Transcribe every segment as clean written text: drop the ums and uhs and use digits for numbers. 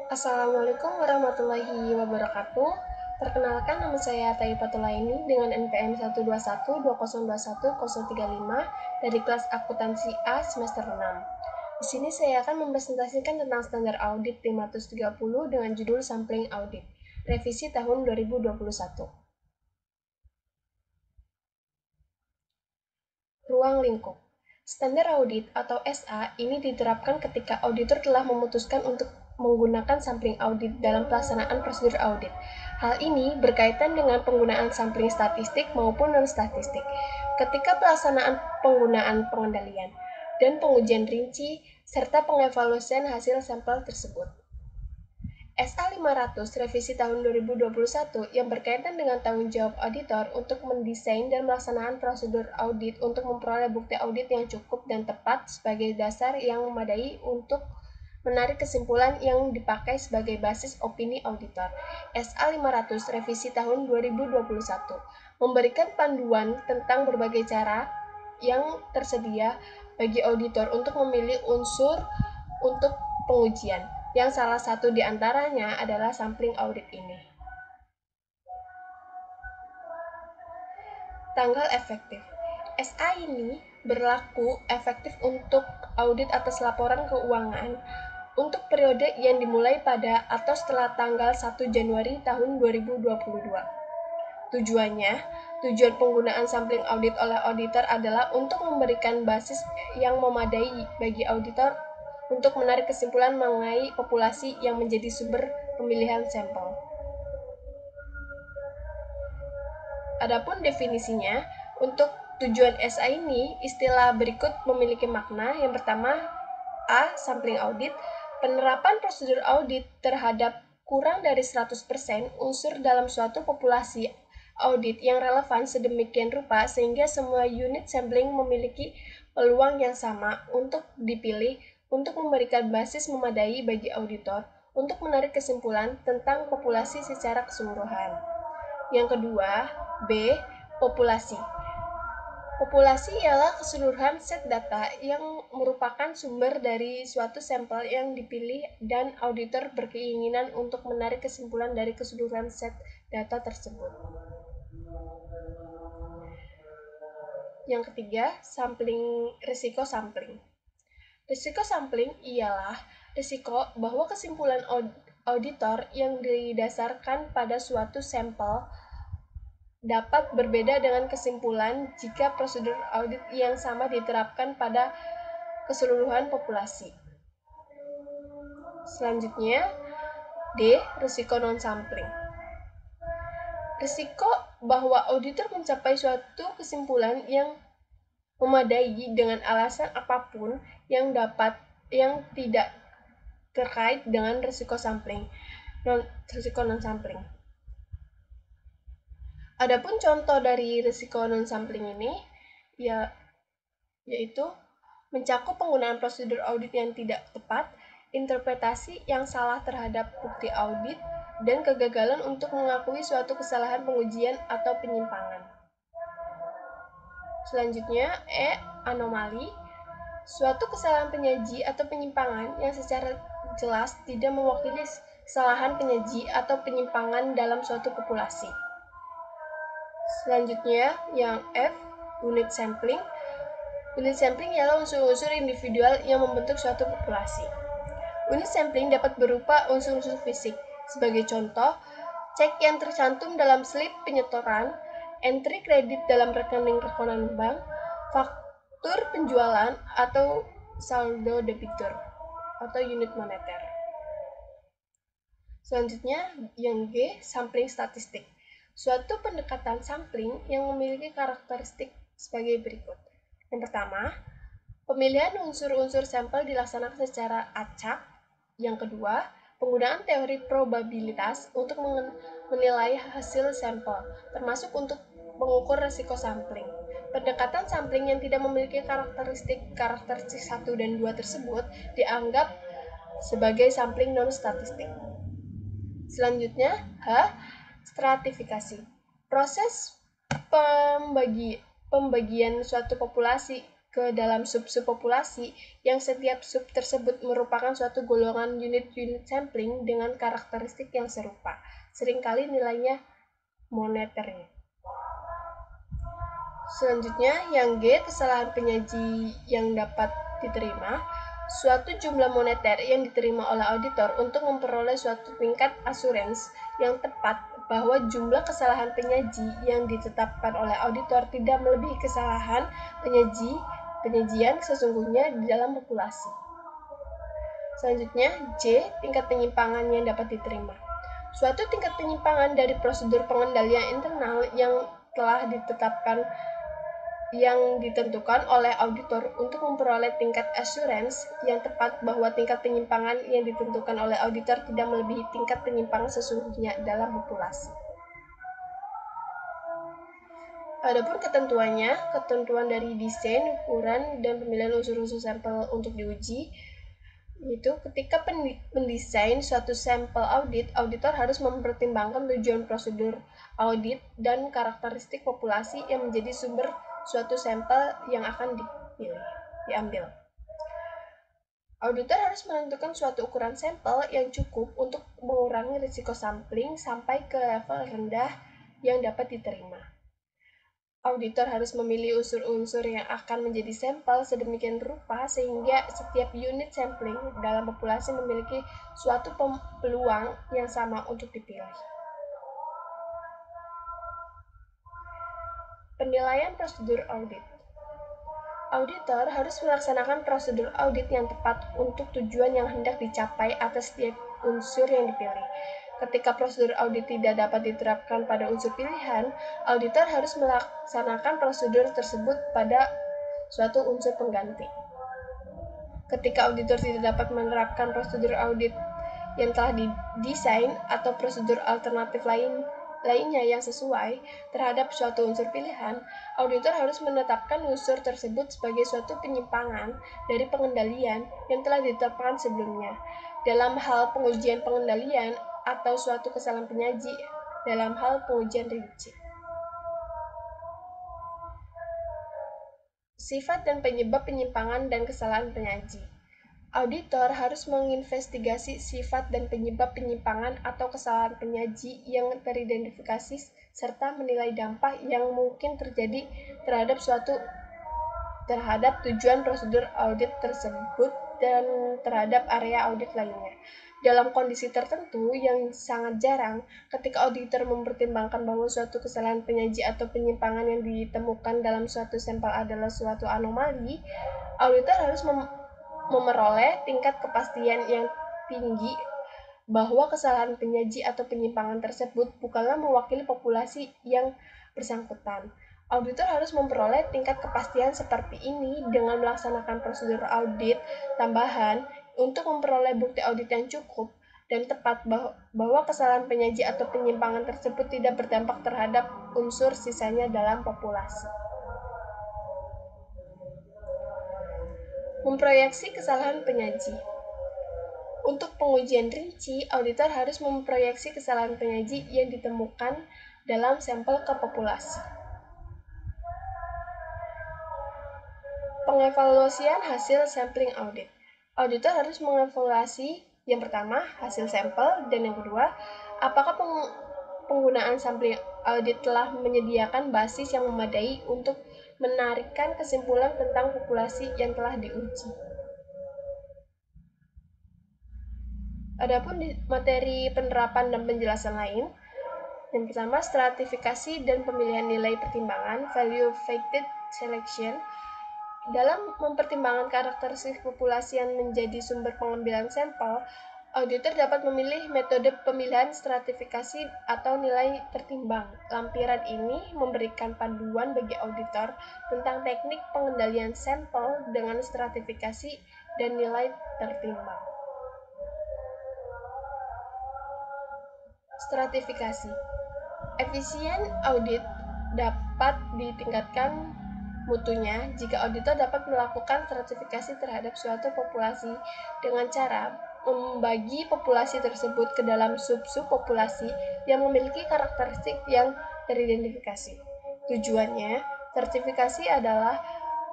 Assalamualaikum warahmatullahi wabarakatuh. Perkenalkan, nama saya Thaifatul Aini dengan NPM 12120210035 dari kelas akuntansi A semester 6. Di sini saya akan mempresentasikan tentang standar audit 530 dengan judul Sampling Audit, revisi tahun 2021. Ruang lingkup. Standar audit atau SA ini diterapkan ketika auditor telah memutuskan untuk menggunakan sampling audit dalam pelaksanaan prosedur audit. Hal ini berkaitan dengan penggunaan sampling statistik maupun non-statistik. Ketika pelaksanaan penggunaan pengendalian dan pengujian rinci serta pengevaluasian hasil sampel tersebut. SA 500 revisi tahun 2021 yang berkaitan dengan tanggung jawab auditor untuk mendesain dan melaksanakan prosedur audit untuk memperoleh bukti audit yang cukup dan tepat sebagai dasar yang memadai untuk menarik kesimpulan yang dipakai sebagai basis opini auditor. SA 500 revisi tahun 2021 memberikan panduan tentang berbagai cara yang tersedia bagi auditor untuk memilih unsur untuk pengujian, yang salah satu di antaranya adalah sampling audit ini. Tanggal efektif. SA ini berlaku efektif untuk audit atas laporan keuangan untuk periode yang dimulai pada atau setelah tanggal 1 Januari tahun 2022. Tujuan penggunaan sampling audit oleh auditor adalah untuk memberikan basis yang memadai bagi auditor untuk menarik kesimpulan mengenai populasi yang menjadi sumber pemilihan sampel. Adapun definisinya, untuk tujuan SA ini, istilah berikut memiliki makna. Yang pertama, A. Sampling audit. Penerapan prosedur audit terhadap kurang dari 100% unsur dalam suatu populasi audit yang relevan sedemikian rupa sehingga semua unit sampling memiliki peluang yang sama untuk dipilih untuk memberikan basis memadai bagi auditor untuk menarik kesimpulan tentang populasi secara keseluruhan. Yang kedua, B. Populasi. Populasi ialah keseluruhan set data yang merupakan sumber dari suatu sampel yang dipilih dan auditor berkeinginan untuk menarik kesimpulan dari keseluruhan set data tersebut. Yang ketiga, risiko sampling. Risiko sampling ialah risiko bahwa kesimpulan auditor yang didasarkan pada suatu sampel dapat berbeda dengan kesimpulan jika prosedur audit yang sama diterapkan pada keseluruhan populasi. Selanjutnya, D. Risiko non-sampling. Risiko bahwa auditor mencapai suatu kesimpulan yang memadai dengan alasan apapun yang tidak terkait dengan risiko non-sampling. Adapun contoh dari risiko non-sampling ini yaitu mencakup penggunaan prosedur audit yang tidak tepat, interpretasi yang salah terhadap bukti audit, dan kegagalan untuk mengakui suatu kesalahan pengujian atau penyimpangan. Selanjutnya, E. Anomali. Suatu kesalahan penyaji atau penyimpangan yang secara jelas tidak mewakili kesalahan penyaji atau penyimpangan dalam suatu populasi. Selanjutnya, yang F. Unit sampling. Unit sampling ialah unsur-unsur individual yang membentuk suatu populasi. Unit sampling dapat berupa unsur-unsur fisik. Sebagai contoh, cek yang tercantum dalam slip penyetoran, entry kredit dalam rekening bank, faktur penjualan, atau saldo debitur atau unit moneter. Selanjutnya, yang G, sampling statistik. Suatu pendekatan sampling yang memiliki karakteristik sebagai berikut. Yang pertama, pemilihan unsur-unsur sampel dilaksanakan secara acak. Yang kedua, penggunaan teori probabilitas untuk menilai hasil sampel, termasuk untuk mengukur risiko sampling. Pendekatan sampling yang tidak memiliki karakteristik 1 dan 2 tersebut dianggap sebagai sampling non-statistik. Selanjutnya, H. Stratifikasi. Proses pembagian suatu populasi ke dalam sub-sub populasi yang setiap sub tersebut merupakan suatu golongan unit-unit sampling dengan karakteristik yang serupa, seringkali nilainya moneter. Selanjutnya, yang G, kesalahan penyaji yang dapat diterima. Suatu jumlah moneter yang diterima oleh auditor untuk memperoleh suatu tingkat assurance yang tepat bahwa jumlah kesalahan penyaji yang ditetapkan oleh auditor tidak melebihi kesalahan penyajian sesungguhnya di dalam populasi. Selanjutnya, J, tingkat penyimpangan yang dapat diterima. Suatu tingkat penyimpangan dari prosedur pengendalian internal yang telah ditetapkan yang ditentukan oleh auditor untuk memperoleh tingkat assurance yang tepat bahwa tingkat penyimpangan yang ditentukan oleh auditor tidak melebihi tingkat penyimpangan sesungguhnya dalam populasi. Adapun ketentuan dari desain, ukuran, dan pemilihan unsur-unsur sampel untuk diuji, yaitu ketika mendesain suatu sampel audit, auditor harus mempertimbangkan tujuan prosedur audit dan karakteristik populasi yang menjadi sumber suatu sampel yang akan diambil. Auditor harus menentukan suatu ukuran sampel yang cukup untuk mengurangi risiko sampling sampai ke level rendah yang dapat diterima. Auditor harus memilih unsur-unsur yang akan menjadi sampel sedemikian rupa sehingga setiap unit sampling dalam populasi memiliki suatu peluang yang sama untuk dipilih. Penilaian prosedur audit. Auditor harus melaksanakan prosedur audit yang tepat untuk tujuan yang hendak dicapai atas setiap unsur yang dipilih. Ketika prosedur audit tidak dapat diterapkan pada unsur pilihan, auditor harus melaksanakan prosedur tersebut pada suatu unsur pengganti. Ketika auditor tidak dapat menerapkan prosedur audit yang telah didesain atau prosedur alternatif lainnya yang sesuai terhadap suatu unsur pilihan, auditor harus menetapkan unsur tersebut sebagai suatu penyimpangan dari pengendalian yang telah ditetapkan sebelumnya. Dalam hal pengujian pengendalian atau suatu kesalahan penyaji dalam hal pengujian rinci. Sifat dan penyebab penyimpangan dan kesalahan penyaji. Auditor harus menginvestigasi sifat dan penyebab penyimpangan atau kesalahan penyaji yang teridentifikasi serta menilai dampak yang mungkin terjadi terhadap tujuan prosedur audit tersebut dan terhadap area audit lainnya. Dalam kondisi tertentu yang sangat jarang, ketika auditor mempertimbangkan bahwa suatu kesalahan penyaji atau penyimpangan yang ditemukan dalam suatu sampel adalah suatu anomali, auditor harus memperoleh tingkat kepastian yang tinggi bahwa kesalahan penyaji atau penyimpangan tersebut bukanlah mewakili populasi yang bersangkutan. Auditor harus memperoleh tingkat kepastian seperti ini dengan melaksanakan prosedur audit tambahan untuk memperoleh bukti audit yang cukup dan tepat bahwa kesalahan penyaji atau penyimpangan tersebut tidak berdampak terhadap unsur sisanya dalam populasi. Memproyeksi kesalahan penyaji. Untuk pengujian rinci, auditor harus memproyeksi kesalahan penyaji yang ditemukan dalam sampel ke populasi. Pengevaluasian hasil sampling audit. Auditor harus mengevaluasi yang pertama, hasil sampel, dan yang kedua, apakah penggunaan sampling audit telah menyediakan basis yang memadai untuk menarikkan kesimpulan tentang populasi yang telah diuji. Adapun materi penerapan dan penjelasan lain, yang pertama, stratifikasi dan pemilihan nilai pertimbangan, value weighted selection. Dalam mempertimbangkan karakteristik populasi yang menjadi sumber pengambilan sampel, auditor dapat memilih metode pemilihan stratifikasi atau nilai tertimbang. Lampiran ini memberikan panduan bagi auditor tentang teknik pengendalian sampel dengan stratifikasi dan nilai tertimbang. Stratifikasi. Efisien audit dapat ditingkatkan mutunya jika auditor dapat melakukan stratifikasi terhadap suatu populasi dengan cara membagi populasi tersebut ke dalam sub-sub populasi yang memiliki karakteristik yang teridentifikasi. Tujuannya, stratifikasi adalah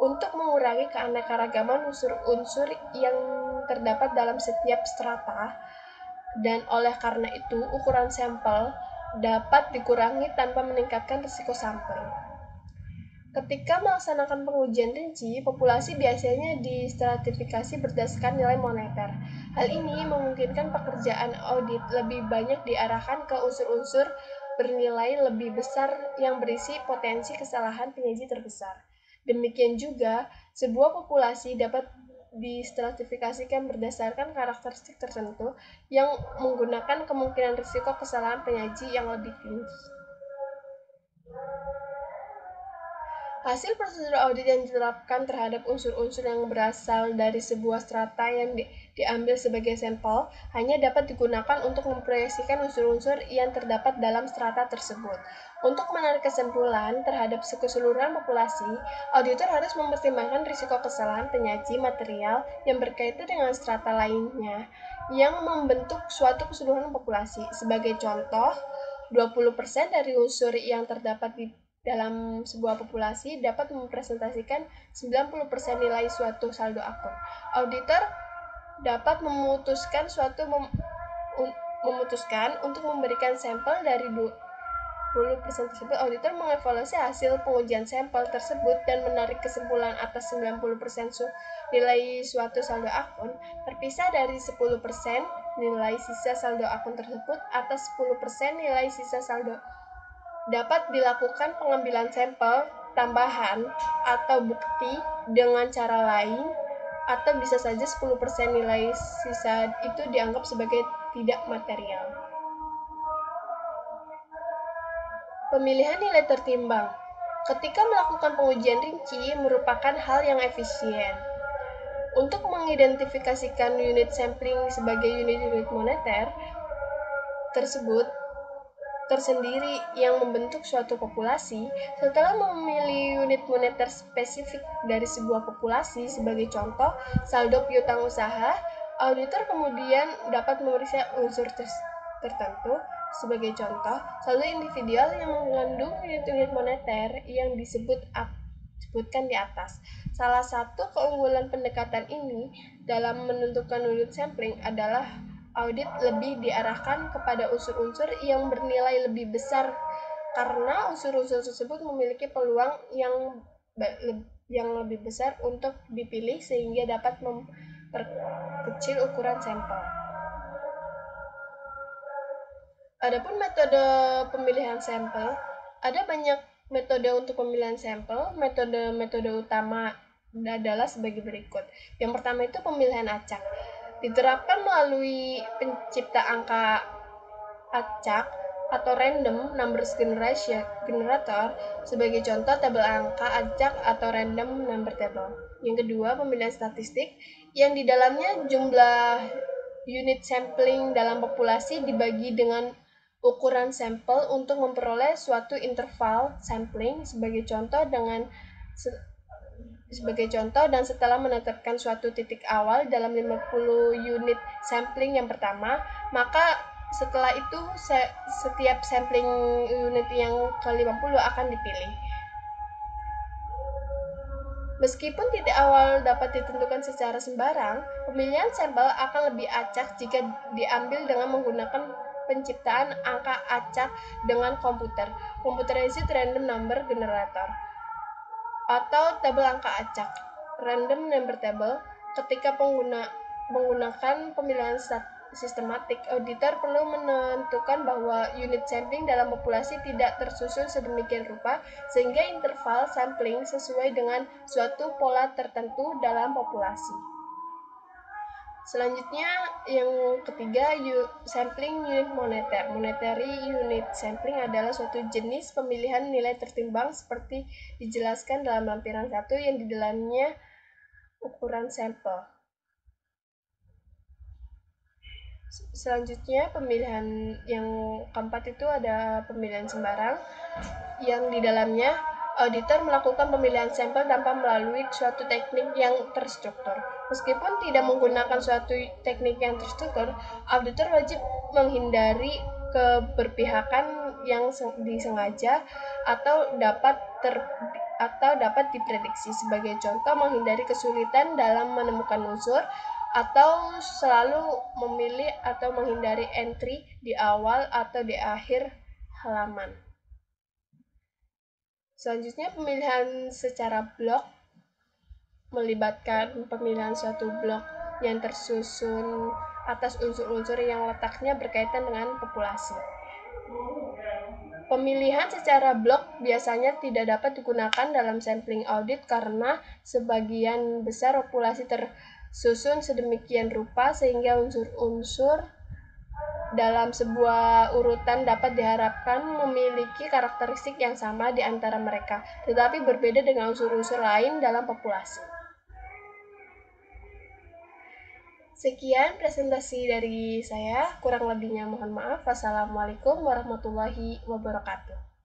untuk mengurangi keanekaragaman unsur-unsur yang terdapat dalam setiap strata, dan oleh karena itu ukuran sampel dapat dikurangi tanpa meningkatkan risiko sampel. Ketika melaksanakan pengujian rinci, populasi biasanya distratifikasi berdasarkan nilai moneter. Hal ini memungkinkan pekerjaan audit lebih banyak diarahkan ke unsur-unsur bernilai lebih besar yang berisi potensi kesalahan penyaji terbesar. Demikian juga, sebuah populasi dapat distratifikasikan berdasarkan karakteristik tertentu yang menggunakan kemungkinan risiko kesalahan penyaji yang lebih tinggi. Hasil prosedur audit yang diterapkan terhadap unsur-unsur yang berasal dari sebuah strata yang diambil sebagai sampel hanya dapat digunakan untuk memproyeksikan unsur-unsur yang terdapat dalam strata tersebut. Untuk menarik kesimpulan terhadap keseluruhan populasi, auditor harus mempertimbangkan risiko kesalahan penyaji material yang berkaitan dengan strata lainnya yang membentuk suatu keseluruhan populasi. Sebagai contoh, 20% dari unsur yang terdapat di dalam sebuah populasi dapat mempresentasikan 90% nilai suatu saldo akun. Auditor dapat memutuskan untuk memberikan sampel dari 20% tersebut. Auditor mengevaluasi hasil pengujian sampel tersebut dan menarik kesimpulan atas 90% nilai suatu saldo akun, terpisah dari 10% nilai sisa saldo akun tersebut atas 10% nilai sisa saldo. Dapat dilakukan pengambilan sampel tambahan atau bukti dengan cara lain, atau bisa saja 10% nilai sisa itu dianggap sebagai tidak material. Pemilihan nilai tertimbang ketika melakukan pengujian rinci merupakan hal yang efisien. Untuk mengidentifikasikan unit sampling sebagai unit-unit moneter tersebut tersendiri yang membentuk suatu populasi. Setelah memilih unit moneter spesifik dari sebuah populasi, sebagai contoh saldo piutang usaha, auditor kemudian dapat memeriksa unsur tertentu, sebagai contoh saldo individual yang mengandung unit-unit moneter yang disebutkan di atas. Salah satu keunggulan pendekatan ini dalam menentukan unit sampling adalah audit lebih diarahkan kepada unsur-unsur yang bernilai lebih besar karena unsur-unsur tersebut memiliki peluang yang lebih besar untuk dipilih sehingga dapat memperkecil ukuran sampel. Adapun metode pemilihan sampel, ada banyak metode untuk pemilihan sampel. Metode utama adalah sebagai berikut. Yang pertama itu pemilihan acak. Diterapkan melalui pencipta angka acak atau random numbers generator, sebagai contoh tabel angka acak atau random number table. Yang kedua, pemilihan statistik yang di dalamnya jumlah unit sampling dalam populasi dibagi dengan ukuran sampel untuk memperoleh suatu interval sampling, sebagai contoh dan setelah menetapkan suatu titik awal dalam 50 unit sampling yang pertama, maka setelah itu setiap sampling unit yang ke-50 akan dipilih. Meskipun titik awal dapat ditentukan secara sembarang, pemilihan sampel akan lebih acak jika diambil dengan menggunakan penciptaan angka acak dengan computerized random number generator, atau tabel angka acak, random number table. Ketika menggunakan pemilihan sistematik, auditor perlu menentukan bahwa unit sampling dalam populasi tidak tersusun sedemikian rupa sehingga interval sampling sesuai dengan suatu pola tertentu dalam populasi. Selanjutnya, yang ketiga, sampling unit moneter. Monetary unit sampling adalah suatu jenis pemilihan nilai tertimbang seperti dijelaskan dalam lampiran 1 yang di dalamnya ukuran sampel. Selanjutnya, pemilihan yang keempat itu ada pemilihan sembarang yang di dalamnya auditor melakukan pemilihan sampel tanpa melalui suatu teknik yang terstruktur. Meskipun tidak menggunakan suatu teknik yang terstruktur, auditor wajib menghindari keberpihakan yang disengaja atau dapat atau dapat diprediksi. Sebagai contoh, menghindari kesulitan dalam menemukan unsur, atau selalu memilih atau menghindari entry di awal atau di akhir halaman. Selanjutnya, pemilihan secara blok melibatkan pemilihan suatu blok yang tersusun atas unsur-unsur yang letaknya berkaitan dengan populasi. Pemilihan secara blok biasanya tidak dapat digunakan dalam sampling audit karena sebagian besar populasi tersusun sedemikian rupa sehingga unsur-unsur dalam sebuah urutan dapat diharapkan memiliki karakteristik yang sama di antara mereka, tetapi berbeda dengan unsur-unsur lain dalam populasi. Sekian presentasi dari saya, kurang lebihnya mohon maaf. Wassalamualaikum warahmatullahi wabarakatuh.